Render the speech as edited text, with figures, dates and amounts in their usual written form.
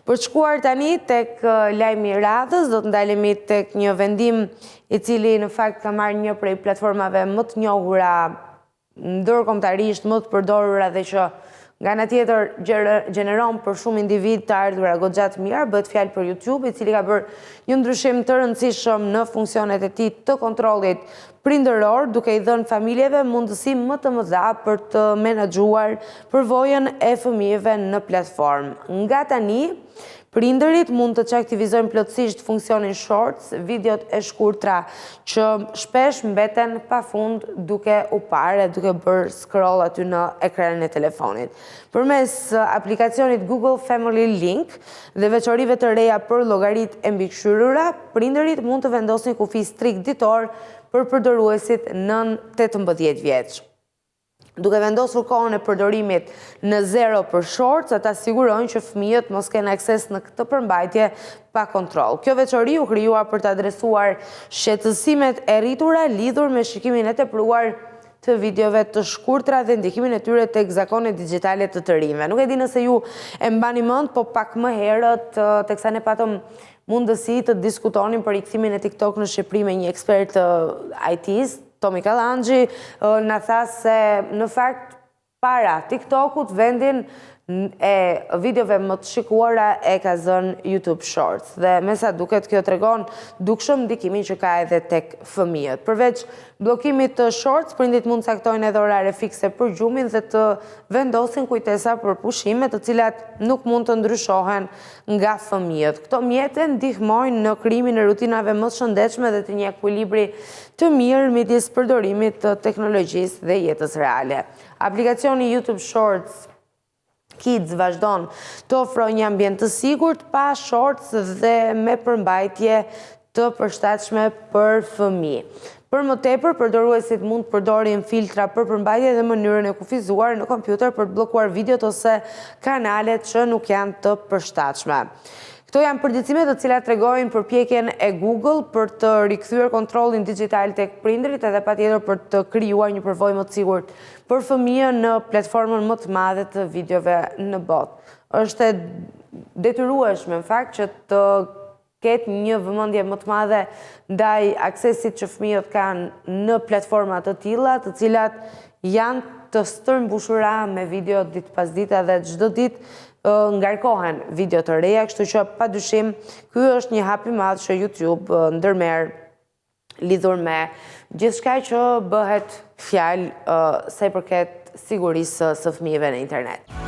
Për shkuar tani tek lajmi i radhës, do të ndalemi tek një vendim i cili në fakt ka marrë një prej platformave më të njohura ndërkombëtarisht, më të përdorura dhe që nga ana tjetër gjeneron për shumë individ të ardhura goxha të mirë, bëhet fjalë për YouTube, i cili ka bërë një ndryshim të rëndësishëm në funksionet e tij të kontrollit prindëror, duke i dhënë familjeve mundësi më të mëdha për të menaxhuar përvojën e fëmijëve në platformë. Nga tani, prindërit mund të çaktivizojnë plotësisht funksionin Shorts, videot e shkurtra që shpesh mbeten pafund duke u parë, duke bërë scroll aty në ekranin e telefonit. Përmes aplikacionit Google Family Link dhe veçorive të reja për llogaritë e mbikëqyrura, prindërit mund të vendosin kufi strikt ditor për përdoruesit nën 18 vjeç. Duke vendosur kohën e përdorimit në 0 për Shorts, ata sigurojnë që fëmijët mos kenë akses në këtë përmbajtje pa kontroll. Kjo veçori u krijuar për të adresuar shqetësimet e rritura lidhur me shikimin e tepruar të videove të shkurtra dhe ndikimin e tyre tek zakonet digjitale të rinjve. Nuk e di nëse ju e mbani mend, po pak më herët teksa ne patëm mundësi të diskutonin për rikthimin e TikTok në Shqipëri me një ekspert IT-s, Tomi Kallanxhi, na tha se në fakt para TikTokut vendin e videove më të shikuara e ka zënë YouTube Shorts dhe me sa duket kjo tregon dukshëm ndikimin që ka edhe tek fëmijët. Përveç bllokimit të Shorts, prindit mund caktojnë edhe orare fikse për gjumin dhe të vendosin kujtesa për pushime të cilat nuk mund të ndryshohen nga fëmijët. Këto mjete ndihmojnë në krijimin e rutinave më të shëndetshme dhe të një ekuilibri të mirë midis përdorimit të teknologjisë dhe jetës reale. Aplikacioni YouTube Shorts Kids vazhdon të ofrojë një ambient të sigurt pa shorts dhe me përmbajtje të përshtatshme për fëmijë. Për më tepër, përdoruesit mund të përdorin filtra për përmbajtje dhe mënyrën e kufizuar në kompjuter për të bllokuar videot ose kanalet që nuk janë të përshtatshme. Këto janë përditësime të cilat tregojnë përpjekjen e Google për të rikthyer kontrollin digjital tek prindërit edhe patjetër për të krijuar një përvojë më të sigurt për fëmijën në platformën më të madhe të videove në botë. Është e detyrueshme në fakt që të ketë një vëmendje më të madhe ndaj aksesit që fëmijët kanë në platforma të tilla, të cilat janë të stërmbushura me video ditë pas dite dhe çdo ditë ngarkohen video të reja, kështu që padyshim ky është një hap i madh që YouTube ndërmerr lidhur me gjithçka që bëhet fjalë sa i përket sigurisë së fëmijëve në internet.